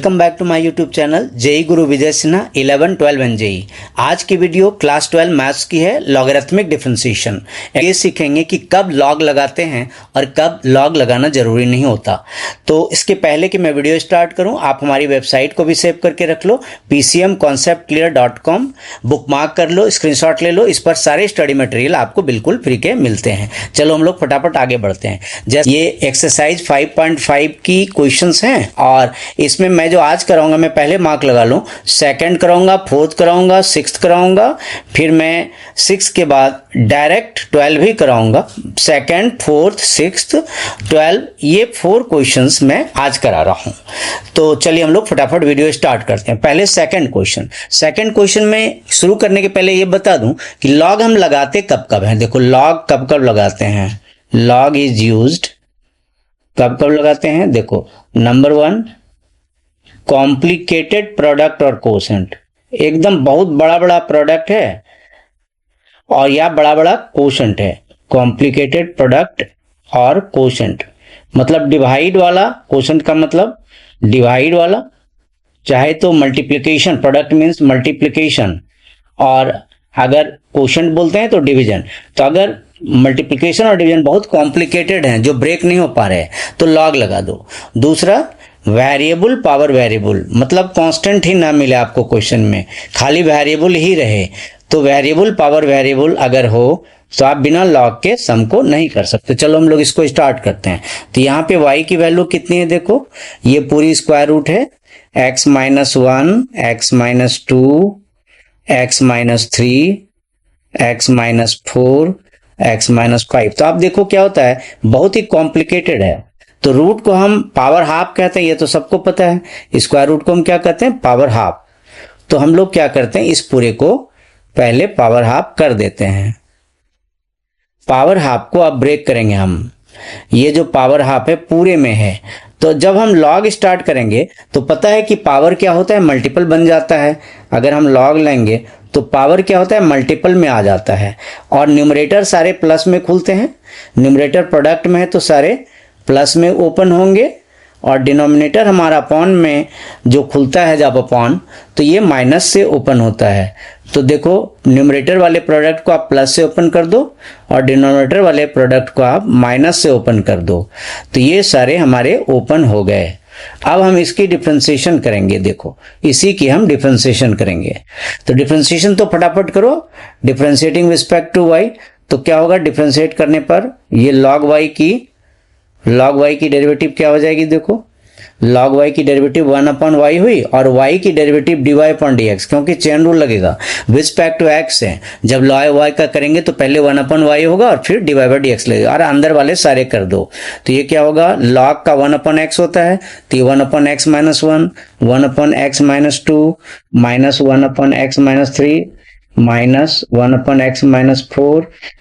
Welcome back to my YouTube channel JEE Guru Vijay Sinha 11, 12 and JEE. आज की video class 12 maths की है, लॉगरिथमिक डिफरेंशिएशन। ये सीखेंगे कि कब लॉग लगाते हैं और कब लॉग लगाना जरूरी नहीं होता। तो इसके पहले कि मैं वीडियो स्टार्ट करूं, आप हमारी वेबसाइट को भी सेव करके रख लो, pcmconceptclear.com। बुकमार्क कर लो, स्क्रीनशॉट ले लो, इस पर सारे स्टडी मटेरियल आपको बिल्कुल फ्री के मिलते हैं। चलो हम लोग फटाफट आगे बढ़ते हैं। जैसे ये एक्सरसाइज 5.5 की क्वेश्चंस हैं और इसमें मैं जो आज कराऊंगा, मैं पहले मार्क लगा लूं, सेकंड कराऊंगा, फोर्थ कराऊंगा, सिक्स्थ कराऊंगा, फिर मैं 6 के बाद डायरेक्ट 12 ही कराऊंगा। सेकंड, फोर्थ, सिक्स्थ, 12, ये 4 क्वेश्चंस मैं आज करा रहा हूं। तो चलिए हम लोग फटाफट वीडियो स्टार्ट करते हैं। पहले सेकंड क्वेश्चन में शुरू करने के पहले ये बता दूं कि लॉग हम लगाते कब कब हैं। देखो लॉग कब कब लगाते हैं। लॉग इज यूज्ड कब कब लगाते हैं। देखो नंबर 1, कॉम्प्लिकेटेड प्रोडक्ट और कोशेंट, एकदम बहुत बड़ा बड़ा प्रोडक्ट है और या बड़ा बड़ा कोशेंट है। कॉम्प्लिकेटेड प्रोडक्ट और कोशेंट मतलब डिवाइड वाला, कोशेंट का मतलब डिवाइड वाला, चाहे तो मल्टीप्लिकेशन, प्रोडक्ट मीन्स मल्टीप्लिकेशन, और अगर कोशेंट बोलते हैं तो डिवीजन। तो अगर मल्टीप्लिकेशन और डिवीजन बहुत कॉम्प्लिकेटेड हैं, जो ब्रेक नहीं हो पा रहे हैं, तो लॉग लगा दो। दूसरा, वेरिएबल पावर वेरिएबल, मतलब कांस्टेंट ही ना मिले आपको क्वेश्चन में, खाली वेरिएबल ही रहे, तो वेरिएबल पावर वेरिएबल अगर हो तो आप बिना लॉग के सम को नहीं कर सकते। चलो हम लोग इसको स्टार्ट करते हैं। तो यहाँ पे y की वैल्यू कितनी है, देखो ये पूरी स्क्वायर रूट है, x - 1, x - 2, x - 3, x - 4, x - 5। तो आप देखो क्या होता है, बहुत ही कॉम्प्लिकेटेड है। तो रूट को हम पावर हाफ कहते हैं, ये तो सबको पता है। स्क्वायर रूट को हम क्या कहते हैं, पावर हाफ। तो हम लोग क्या करते हैं, इस पूरे को पहले पावर हाफ कर देते हैं। पावर हाफ को अब ब्रेक करेंगे हम। ये जो पावर हाफ है पूरे में है, तो जब हम लॉग स्टार्ट करेंगे तो पता है कि पावर क्या होता है, मल्टीपल बन जाता है। अगर हम लॉग लेंगे तो पावर क्या होता है, मल्टीपल में आ जाता है। और न्यूमरेटर सारे प्लस में खुलते हैं, न्यूमरेटर प्रोडक्ट में है तो सारे प्लस में ओपन होंगे, और डिनोमिनेटर हमारा अपॉन में जो खुलता है जब अपॉन, तो ये माइनस से ओपन होता है। तो देखो न्यूमरेटर वाले प्रोडक्ट को आप प्लस से ओपन कर दो और डिनोमिनेटर वाले प्रोडक्ट को आप माइनस से ओपन कर दो, तो ये सारे हमारे ओपन हो गए। अब हम इसकी डिफरेंशिएशन करेंगे। देखो इसी की हम डिफरेंशिएशन करेंगे। तो डिफरेंशिएशन तो फटाफट करो, डिफरेंशिएटिंग रिस्पेक्ट टू y। तो क्या होगा, डिफरेंशिएट करने पर ये लॉग y की डेरिवेटिव क्या हो जाएगी, देखो log y की डेरिवेटिव 1/y हुई, और y की डेरिवेटिव dy/dx, क्योंकि चेन रूल लगेगा विद रिस्पेक्ट टू x है। जब log y का करेंगे तो पहले 1/y होगा और फिर dy/dx लगेगा, और अंदर वाले सारे कर दो। तो ये क्या होगा, log का 1/x होता है, तो ये 1/x - 1, 1/x - 2, -1/x - 3, -1/x - 4,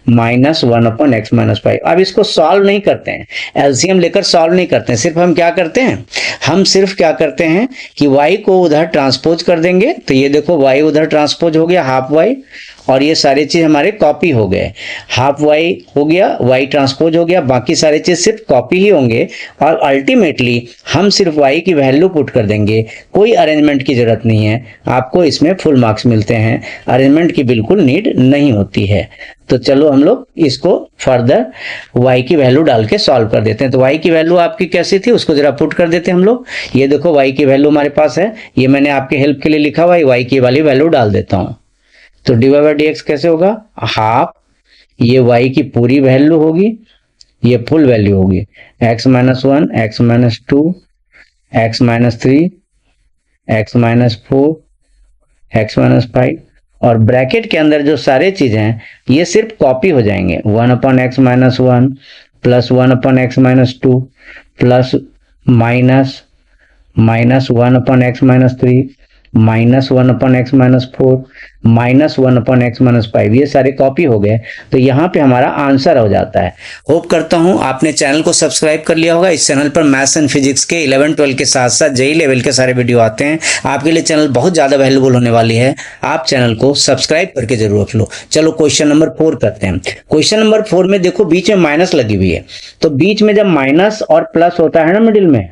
-1/x - 5। अब इसको सॉल्व नहीं करते हैं, एलसीएम लेकर सॉल्व नहीं करते हैं, सिर्फ हम क्या करते हैं, हम सिर्फ क्या करते हैं कि y को उधर ट्रांसपोज कर देंगे। तो ये देखो y उधर ट्रांसपोज हो गया, हाफ y, और ये सारे चीज हमारे कॉपी हो गए। हाफ y हो गया, y ट्रांसपोज हो गया, बाकी सारे चीज सिर्फ कॉपी ही होंगे। और अल्टीमेटली हम सिर्फ y की वैल्यू पुट कर देंगे, कोई अरेंजमेंट की जरूरत नहीं है। आपको इसमें फुल मार्क्स मिलते हैं, अरेंजमेंट की बिल्कुल नीड नहीं होती है। तो चलो हम लोग इसको फर्दर y की वैल्यू डाल के सॉल्व कर देते हैं। तो y की वैल्यू आपकी कैसी थी, उसको जरा पुट कर देते हैं हम लोग। ये देखो y की वैल्यू हमारे पास है, ये मैंने आपके हेल्प के लिए लिखा हुआ है, y की वाली वैल्यू डाल देता हूं। तो dy/dx कैसे होगा, हाफ, ये y की पूरी वैल्यू होगी, ये फुल वैल्यू होगी, x - 1, x - 2, x - 3, x - 4, x - 5, और ब्रैकेट के अंदर जो सारे चीजें हैं ये सिर्फ कॉपी हो जाएंगे। 1/x - 1 plus 1/x - 2 plus minus -1/x - 3 -1/x - 4 -1/x - 5, ये सारे कॉपी हो गए। तो यहाँ पे हमारा आंसर हो जाता है। होप करता हूँ आपने चैनल को सब्सक्राइब कर लिया होगा। इस चैनल पर मैथ्स एंड फिजिक्स के 11, 12 के साथ साथ जेई लेवल के सारे वीडियो आते हैं। आपके लिए चैनल बहुत ज़्यादा वैल्यूबल होने वाली है, आप चैनल को सब्सक्राइब करके जरूर रख लो। चलो क्वेश्चन नंबर 4 करते हैं। क्वेश्चन नंबर 4 में देखो बीच में माइनस लगी हुई है, तो बीच में जब माइनस और प्लस होता है ना मिडिल में,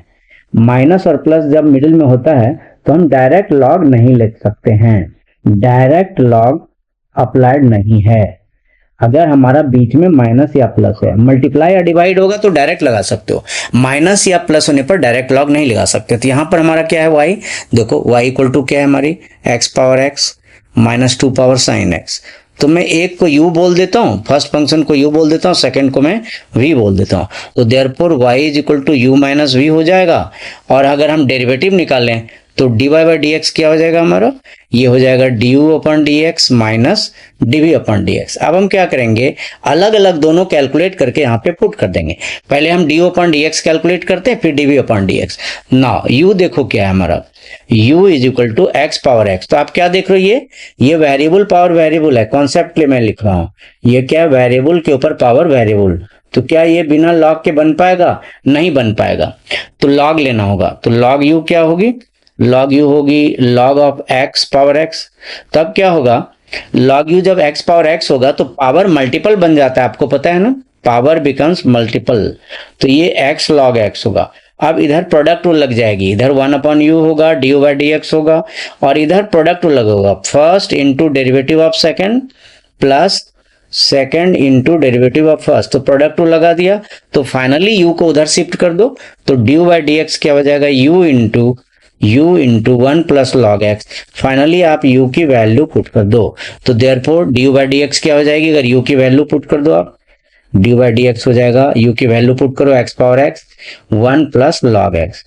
माइनस और प्लस जब मिडिल में होता है तो हम डायरेक्ट लॉग नहीं लिख सकते हैं, डायरेक्ट लॉग अप्लाइड नहीं है। अगर हमारा बीच में माइनस या प्लस है, मल्टीप्लाई या डिवाइड होगा तो डायरेक्ट लगा सकते हो, माइनस या प्लस होने पर डायरेक्ट लॉग नहीं लगा सकते। तो यहां पर हमारा क्या है y, देखो y इक्वल टू क्या है हमारी x power x minus 2 power sine x। तो मैं एक को u बोल देता हूं, फर्स्ट फंक्शन को u बोल देता हूं, सेकंड को मैं v बोल देता हूं। तो therefore y is equal to u minus v हो जाएगा। और अगर हम डेरिवेटिव निकालें तो dy बाई डी एक्स क्या हो जाएगा हमारा, ये हो जाएगा du upon D x minus dv upon D x. अब हम क्या करेंगे, अलग अलग दोनों कैलकुलेट करके यहाँ पे पुट कर देंगे। पहले हम du upon D X calculate करते हैं, फिर dv upon D X. Now u देखो क्या है हमारा, u is equal to X power X. तो आप क्या देख रहे हो, ये वेरिएबल पावर वेरिएबल है, कॉन्सेप्ट के लिए मैं लिख रहा हूँ। ये क्या है, वेरिएबल के ऊपर पावर वेरिएबल। तो क्या ये बिना लॉग के बन पाएगा, नहीं बन पाएगा। तो लॉग लेना होगा, तो लॉग u क्या होगी, लॉग u होगी log of x power x। तब क्या होगा, लॉग u जब x पावर x होगा तो पावर मल्टीपल बन जाता है, आपको पता है ना, पावर बिकम्स मल्टीपल। तो ये x लॉग x होगा। अब इधर प्रोडक्ट रूल लग जाएगी, इधर 1 अपॉन u होगा, du बाई डी एक्स होगा, और इधर प्रोडक्ट रूल लगेगा, first into derivative of second plus second into derivative of first. तो प्रोडक्ट रूल लगा दिया, तो फाइनली u को उधर शिफ्ट कर दो, तो du बाई डी एक्स क्या हो जाएगा, u into 1 plus log x। Finally आप u की वैल्यू पुट कर दो, तो therefore du by D x क्या हो जाएगी, अगर u की वैल्यू पुट कर दो आप, du बाई डी एक्स हो जाएगा, u की वैल्यू पुट करो x power x 1 plus log x।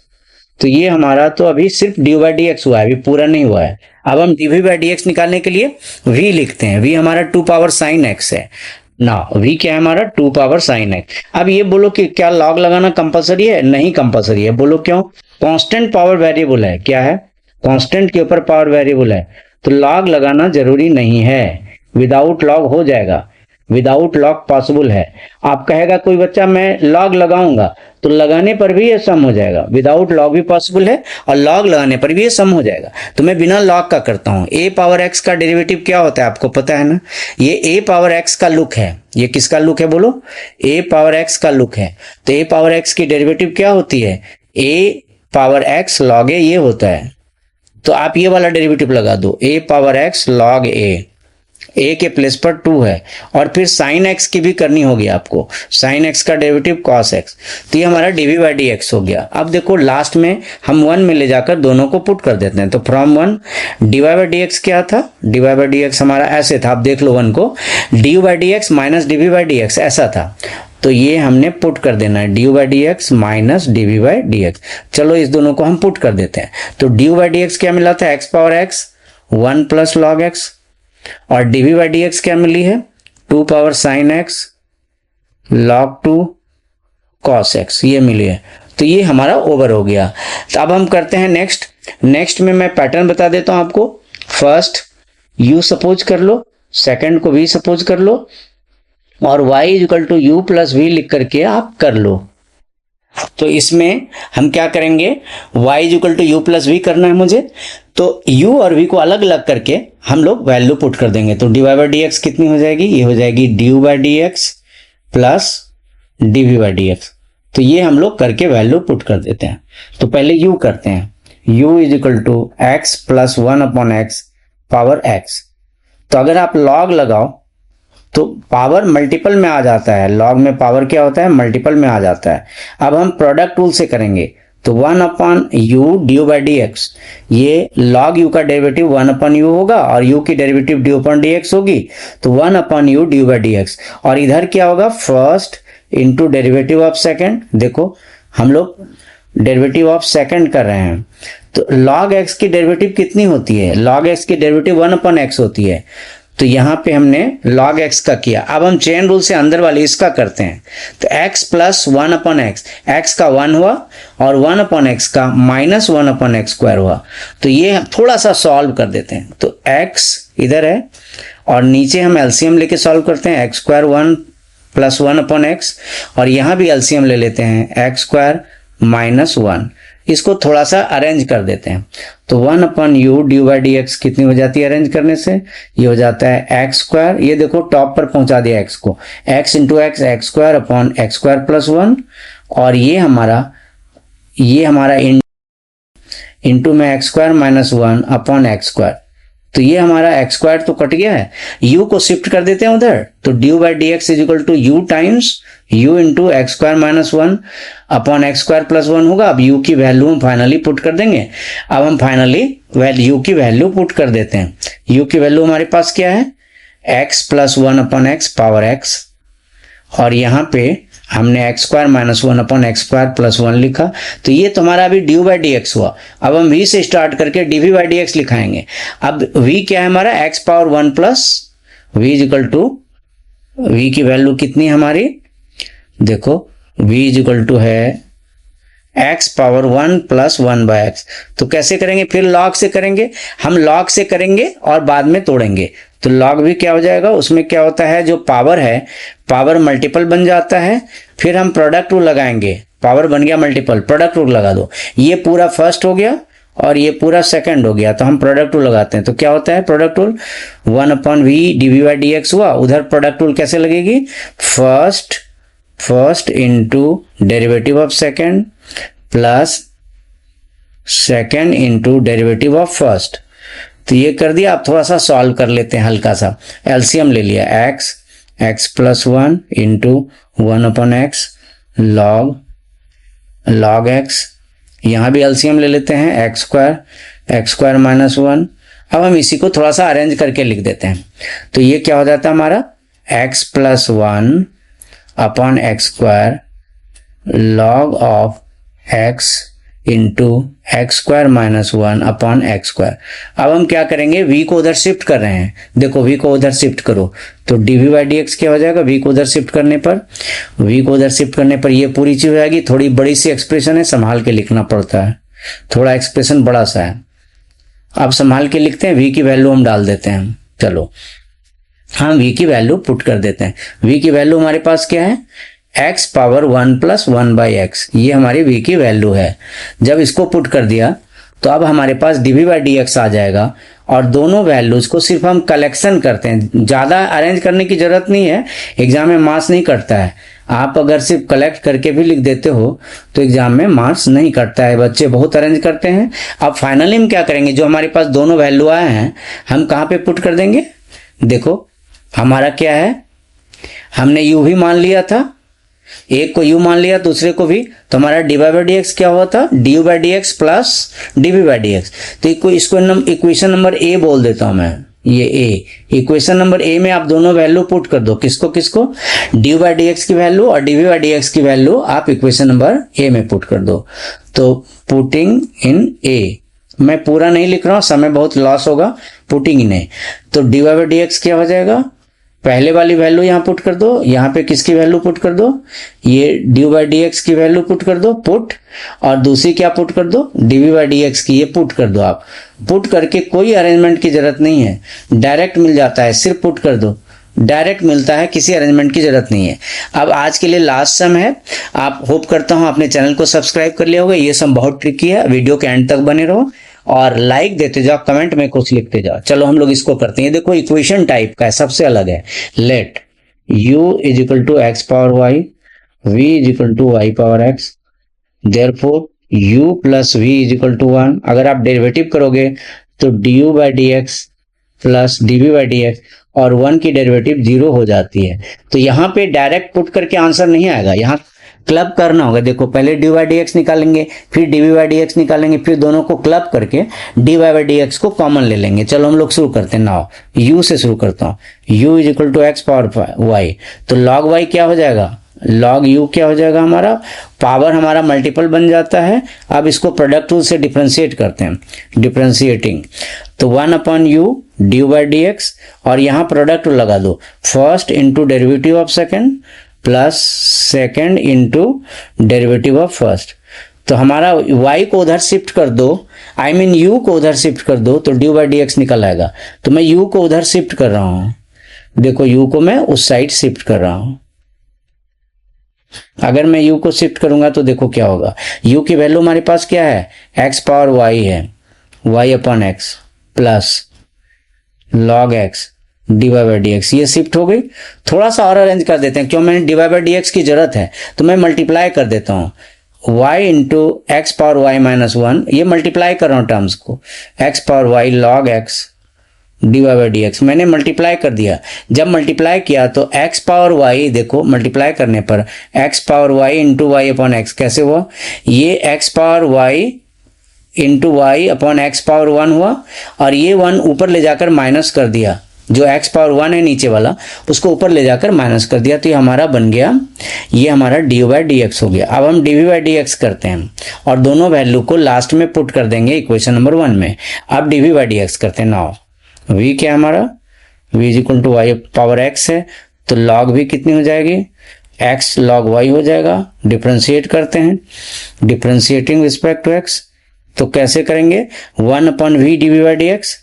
तो ये हमारा तो अभी सिर्फ du बाई डी एक्स हुआ है, अभी पूरा नहीं हुआ है। अब हम dv बाई डी एक्स निकालने के लिए v लिखते हैं, v हमारा 2 पावर साइन x है ना, v क्या है हमारा 2 पावर साइन x। अब ये बोलो कि क्या लॉग लगाना कंपलसरी है, नहीं कंपलसरी है। बोलो क्यों, कांस्टेंट पावर वेरिएबल है, क्या है, कांस्टेंट के ऊपर पावर वेरिएबल है, तो लॉग लगाना जरूरी नहीं है, विदाउट लॉग हो जाएगा, विदाउट लॉग पॉसिबल है। आप कहेगा कोई बच्चा मैं लॉग लगाऊंगा, तो लगाने पर भी ये सम हो जाएगा, विदाउट लॉग भी पॉसिबल है और लॉग लगाने पर भी ये सम हो जाएगा। तो मैं बिना लॉग का करता हूं। a पावर x का डेरिवेटिव क्या होता है आपको पता है ना, ये a पावर x का लुक है। ये किसका लुक है बोलो, a पावर x का लुक है। तो a पावर x की डेरिवेटिव क्या होती है, a power x log a ये होता है। तो आप ये वाला डेरिवेटिव लगा दो, a power x log a के प्लेस पर 2 है, और फिर साइन x की भी करनी होगी आपको, साइन x का डेरिवेटिव cos x। तो ये हमारा dv बाई डी एक्स हो गया। अब देखो लास्ट में हम 1 में ले जाकर दोनों को पुट कर देते हैं। तो from 1 dy by D x क्या था, dy बाई डी एक्स हमारा ऐसे था, आप देख लो 1 को, du by D x minus dv by D x ऐसा था। तो ये हमने पुट कर देना है, du by D x minus dv by D x. चलो इस दोनों को हम पुट कर देते हैं। तो du बाई डी एक्स क्या मिला था, x power x 1 plus log x, और dv बाई डी एक्स क्या मिली है, 2 power sine x log 2 cos x, ये मिली है। तो ये हमारा ओवर हो गया। तो अब हम करते हैं नेक्स्ट में मैं पैटर्न बता देता हूं आपको। फर्स्ट u सपोज कर लो, सेकंड को v सपोज कर लो, और y is equal to u plus v लिख करके आप कर लो। तो इसमें हम क्या करेंगे, y is equal to U plus V करना है मुझे, तो u और v को अलग अलग करके हम लोग वैल्यू पुट कर देंगे। तो dy बाई डी एक्स कितनी हो जाएगी, ये हो जाएगी du by D x plus dv by D x. तो ये हम लोग करके वैल्यू पुट कर देते हैं। तो पहले u करते हैं, u is equal to X plus 1 upon x power x। तो अगर आप लॉग लगाओ तो पावर मल्टीपल में आ जाता है, लॉग में पावर क्या होता है, मल्टीपल में आ जाता है। अब हम प्रोडक्ट रूल से करेंगे, तो 1 upon you due by D x, ये लॉग यू का डेरिवेटिव 1 अपॉन यू होगा और यू की derivative due upon D x होगी, तो 1 upon you due by D x. और इधर क्या होगा, first into derivative of second. देखो हम लोग डेरिवेटिव ऑफ सेकेंड कर रहे हैं, तो लॉग एक्स की डेरिवेटिव कितनी होती है, लॉग एक्स की डेरिवेटिव 1 अपॉन एक्स होती है। तो यहां पे हमने log x का किया। अब हम चेन रूल से अंदर वाले इसका करते हैं, तो x plus 1 upon x, x का 1 हुआ और 1 अपॉन एक्स का माइनस 1 अपॉन एक्स स्क्वायर हुआ। तो ये थोड़ा सा सॉल्व कर देते हैं, तो x इधर है और नीचे हम एलसीएम लेके सॉल्व करते हैं, x square 1 plus 1 upon x, और यहां भी एलसीएम ले लेते हैं, एक्स स्क्वायर माइनस 1। इसको थोड़ा सा अरेंज कर देते हैं, तो 1 upon you due by D x कितनी हो जाती है अरेंज करने से, ये हो जाता है एक्स स्क्वायर, ये देखो टॉप पर पहुंचा दिया एक्स को, x into x x square upon X square plus 1, और ये हमारा इंटू में x square minus 1 upon X square. तो ये हमारा एक्स स्क्वायर तो कट गया है, u को शिफ्ट कर देते हैं उधर, तो ड्यू by D X is equal to U times u into X square minus 1 upon X square plus 1 होगा। अब u की वैल्यू हम फाइनली पुट कर देंगे। अब हम फाइनली u की वैल्यू पुट कर देते हैं। u की वैल्यू हमारे पास क्या है, x plus 1 upon x power x, और यहाँ पे हमने x square minus 1 upon X square plus 1 लिखा। तो ये तो हमारा अभी ड्यू बाई डी एक्स हुआ। अब हम v से स्टार्ट करके dv बाई डी एक्स लिखाएंगे। अब v क्या है हमारा, x power 1 plus v is equal to, v की वैल्यू कितनी हमारी, देखो v इज इक्वल टू है x power 1 plus 1 by X. तो कैसे करेंगे, फिर लॉग से करेंगे, हम लॉग से करेंगे और बाद में तोड़ेंगे। तो लॉग भी क्या हो जाएगा, उसमें क्या होता है, जो पावर है पावर मल्टीपल बन जाता है, फिर हम प्रोडक्ट रूल लगाएंगे, पावर बन गया मल्टीपल, प्रोडक्ट रूल लगा दो। ये पूरा फर्स्ट हो गया और ये पूरा सेकंड हो गया, तो हम प्रोडक्ट रूल लगाते हैं। तो क्या होता है product rule, 1 upon V D V by D X हुआ। उधर प्रोडक्ट रूल कैसे लगेगी, first into derivative of second plus second into derivative of first. तो ये कर दिया। आप थोड़ा सा सॉल्व कर लेते हैं, हल्का सा एलसीएम ले लिया, x plus 1 into 1 upon x log x। यहाँ भी एलसीएम ले लेते हैं, एक्स स्क्वायर माइनस 1। अब हम इसी को थोड़ा सा अरेंज करके लिख देते हैं। तो ये क्या हो जाता है हमारा, x plus 1 upon X square log of x into X square minus 1 upon X square. अब हम क्या करेंगे, v को उधर शिफ्ट कर रहे हैं, देखो v को उधर शिफ्ट करो तो dv बाई डी एक्स क्या हो जाएगा, v को उधर शिफ्ट करने पर ये पूरी चीज हो जाएगी। थोड़ी बड़ी सी एक्सप्रेशन है, संभाल के लिखना पड़ता है, थोड़ा एक्सप्रेशन बड़ा सा है। अब संभाल के लिखते हैं, v की वैल्यू हम डाल देते हैं। चलो हम v की वैल्यू पुट कर देते हैं। v की वैल्यू हमारे पास क्या है, x power 1 plus 1 by x, ये हमारी v की वैल्यू है। जब इसको पुट कर दिया तो अब हमारे पास dv बाई डी एक्स आ जाएगा, और दोनों वैल्यूज को सिर्फ हम कलेक्शन करते हैं, ज़्यादा अरेंज करने की जरूरत नहीं है, एग्जाम में मार्क्स नहीं कटता है। आप अगर सिर्फ कलेक्ट करके भी लिख देते हो तो एग्जाम में मार्क्स नहीं कटता है, बच्चे बहुत अरेंज करते हैं। अब फाइनली हम क्या करेंगे, जो हमारे पास दोनों वैल्यू आए हैं हम कहाँ पे पुट कर देंगे, देखो हमारा क्या है, हमने u भी मान लिया था, एक को u मान लिया दूसरे को भी, तो हमारा डी बाई डी एक्स क्या हुआ था, D by D x plus D V by D x. तो इसको इक्वेशन नंबर ए बोल देता हूं मैं, ये ए इक्वेशन नंबर ए में आप दोनों वैल्यू पुट कर दो, किसको डी बाई डी एक्स की वैल्यू और डीवी बाई डी एक्स की वैल्यू आप इक्वेशन नंबर ए में पुट कर दो। तो पुटिंग इन ए, मैं पूरा नहीं लिख रहा हूं, समय बहुत लॉस होगा, पुटिंग इन ए। तो डी बाई डी एक्स क्या हो जाएगा, पहले वाली वैल्यू यहाँ पुट कर दो, यहाँ पे किसकी वैल्यू पुट कर दो, ये डी बाई डी एक्स की वैल्यू पुट कर दो पुट, और दूसरी क्या पुट कर दो, डीवी बाई डी एक्स की, ये पुट कर दो। आप पुट करके कोई अरेंजमेंट की जरूरत नहीं है, डायरेक्ट मिल जाता है, सिर्फ पुट कर दो, डायरेक्ट मिलता है, किसी अरेंजमेंट की जरूरत नहीं है। अब आज के लिए लास्ट सम है, आप होप करता हूँ अपने चैनल को सब्सक्राइब कर लिया होगा। ये सम बहुत ट्रिकी है, वीडियो के एंड तक बने रहो और लाइक देते जाओ, कमेंट में कुछ लिखते जाओ। चलो हम लोग इसको करते हैं, देखो इक्वेशन टाइप का है, सबसे अलग है। Let u is equal to X power Y, v is equal to Y power X, therefore u plus v is equal to 1। अगर आप डेरिवेटिव करोगे तो du by D x plus dv by D x, और 1 की derivative 0 हो जाती है। तो यहाँ पे डायरेक्ट पुट करके आंसर नहीं आएगा, यहाँ क्लब करना होगा। देखो पहले डी बाई डी एक्स निकालेंगे, फिर डीवी बाई डी एक्स निकालेंगे, फिर दोनों को क्लब करके डी बाई डी एक्स को कॉमन ले लेंगे। चलो हम लोग शुरू करते हैं, नाउ u से शुरू करता हूँ। u is equal to X power Y, तो लॉग y क्या हो जाएगा, लॉग u क्या हो जाएगा, हमारा पावर हमारा मल्टीपल बन जाता है। अब इसको प्रोडक्ट रूल से डिफरेंशिएट करते हैं, डिफरेंशिएटिंग, तो 1 upon U D by D x, और यहाँ प्रोडक्ट रूल लगा दो, first into derivative of second plus second into derivative of first. तो हमारा y को उधर शिफ्ट कर दो, आई मीन u को उधर शिफ्ट कर दो, तो डी बाई डी एक्स निकल आएगा। तो मैं u को उधर शिफ्ट कर रहा हूं, देखो u को मैं उस साइड शिफ्ट कर रहा हूं। अगर मैं u को शिफ्ट करूंगा तो देखो क्या होगा, u की वैल्यू हमारे पास क्या है, x पावर y है, y upon X plus log x D Y by D x, ये शिफ्ट हो गई। थोड़ा सा और अरेंज कर देते हैं, क्यों, मैंने D Y by D x की जरूरत है तो मैं मल्टीप्लाई कर देता हूँ। y into x power y minus one, ये मल्टीप्लाई कर रहा हूँ टर्म्स को, x power y log x d Y by D x, मैंने मल्टीप्लाई कर दिया। जब मल्टीप्लाई किया तो एक्स पावर वाई, देखो मल्टीप्लाई करने पर x power y into y upon x कैसे हुआ, ये x power y into y upon x power one हुआ, और ये वन ऊपर ले जाकर माइनस कर दिया, जो एक्स पावर वन है नीचे वाला उसको ऊपर ले जाकर माइनस कर दिया, तो ये हमारा बन गया, ये हमारा डी वाई डी एक्स हो गया। अब हम d v by D x करते हैं और दोनों वैल्यू को लास्ट में पुट कर देंगे इक्वेशन नंबर 1 में। अब d v by D x करते हैं। नाउ v क्या है हमारा, v is equal to Y power x है, तो log v कितनी हो जाएगी, x log y हो जाएगा। डिफ्रेंशिएट करते हैं, डिफ्रेंशिएटिंग रिस्पेक्ट टू x, तो कैसे करेंगे, 1 upon v d v by D x,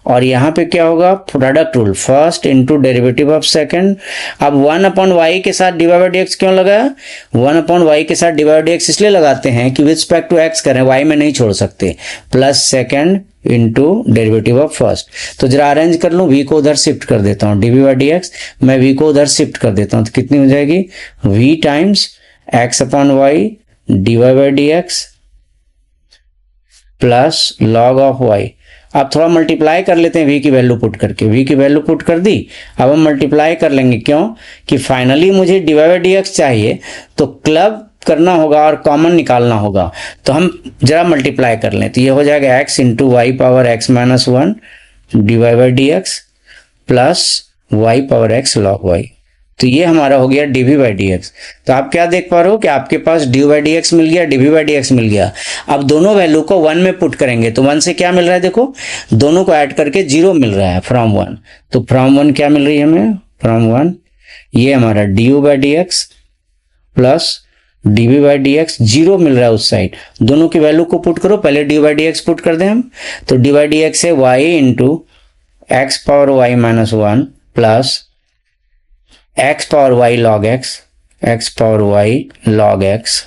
और यहाँ पे क्या होगा, product rule, first into derivative of second. अब 1 अपॉन वाई के साथ डिवाइड बाई डी एक्स क्यों लगाया, 1 अपॉन वाई के साथ डिवाइड डी एक्स इसलिए लगाते हैं कि विद रिस्पेक्ट टू एक्स करें, वाई में नहीं छोड़ सकते, plus second into derivative of first. तो जरा अरेंज कर लूँ, v को उधर शिफ्ट कर देता हूँ, d v by D x मैं v को उधर शिफ्ट कर देता हूँ, तो कितनी हो जाएगी, v times x upon y d Y by D x plus log of y. अब थोड़ा मल्टीप्लाई कर लेते हैं v की वैल्यू पुट करके, v की वैल्यू पुट कर दी, अब हम मल्टीप्लाई कर लेंगे, क्यों कि फाइनली मुझे d Y by D x चाहिए, तो क्लब करना होगा और कॉमन निकालना होगा, तो हम जरा मल्टीप्लाई कर लें, तो ये हो जाएगा x into y power x minus one d Y by D x plus y power x log y, तो ये हमारा हो गया d v by D x. तो आप क्या देख पा रहे हो कि आपके पास डी बाई डी एक्स मिल गया, d v by D x मिल गया। अब दोनों वैल्यू को 1 में पुट करेंगे, तो 1 से क्या मिल रहा है, देखो दोनों को ऐड करके 0 मिल रहा है फ्रॉम 1, तो फ्रॉम 1 क्या मिल रही है हमें, फ्रॉम 1 ये हमारा d u by D x plus d v by D x, 0 मिल रहा है उस साइड, दोनों की वैल्यू को पुट करो, पहले d by D x put कर दें हम, तो डी बाई डी एक्स है y into x power y minus one plus x power y log x, x power y log x,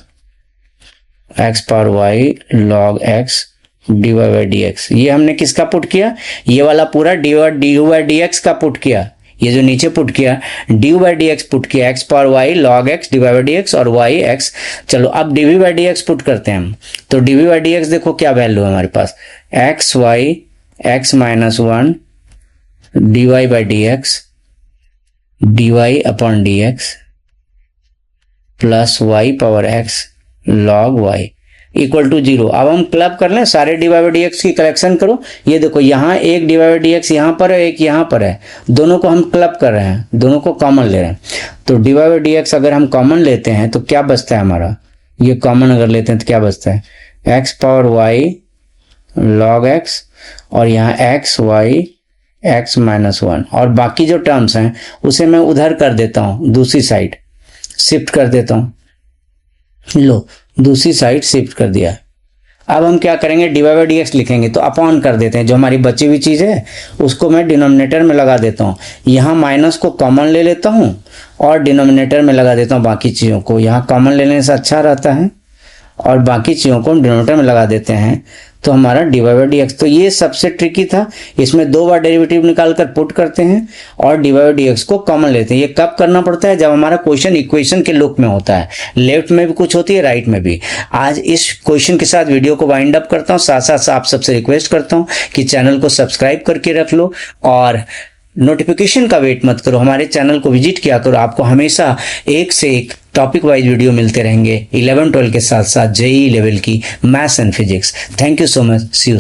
x power y log x d Y by D x. ये हमने किसका put किया, ये वाला पूरा d u by D x का put किया, ये जो नीचे पुट किया d u by D x put किया, x power y log x d Y by D x और वाई एक्स। चलो अब d v by D x put करते हैं हम, तो d v by D x देखो क्या वैल्यू है हमारे पास, x y x minus one d Y by D x d y upon D x plus y power x log y equal to 0। अब हम क्लब कर लें, सारे D Y by D x की कलेक्शन करो, ये देखो यहाँ एक d Y by D x यहाँ पर है, एक यहाँ पर है, दोनों को हम क्लब कर रहे हैं, दोनों को कॉमन ले रहे हैं, तो d Y by D x अगर हम कॉमन लेते हैं तो क्या बचता है हमारा, ये कॉमन अगर लेते हैं तो क्या बचता है, x power y log x और यहाँ x y x minus one, और बाकी जो टर्म्स हैं उसे मैं उधर कर देता हूँ, दूसरी साइड शिफ्ट कर देता हूँ, लो दूसरी साइड शिफ्ट कर दिया। अब हम क्या करेंगे, d Y by D x लिखेंगे तो अपॉन कर देते हैं, जो हमारी बची हुई चीज़ है उसको मैं डिनोमिनेटर में लगा देता हूँ, यहाँ माइनस को कॉमन ले लेता हूँ और डिनोमिनेटर में लगा देता हूँ बाकी चीज़ों को, यहाँ कॉमन लेने से अच्छा रहता है और बाकी चीज़ों को हम डिनोमिनेटर में लगा देते हैं, तो हमारा d Y by D x. तो ये सबसे ट्रिकी था, इसमें 2 बार डेरिवेटिव निकाल कर पुट करते हैं और d Y by D x को कॉमन लेते हैं। ये कब करना पड़ता है, जब हमारा क्वेश्चन इक्वेशन के लुक में होता है, लेफ्ट में भी कुछ होती है राइट में भी। आज इस क्वेश्चन के साथ वीडियो को वाइंड अप करता हूँ, साथ साथ आप सबसे रिक्वेस्ट करता हूँ कि चैनल को सब्सक्राइब करके रख लो और नोटिफिकेशन का वेट मत करो, हमारे चैनल को विजिट किया करो, आपको हमेशा एक से एक टॉपिक वाइज वीडियो मिलते रहेंगे 11-12 के साथ साथ जेईई लेवल की maths and physics. Thank you so much, see you.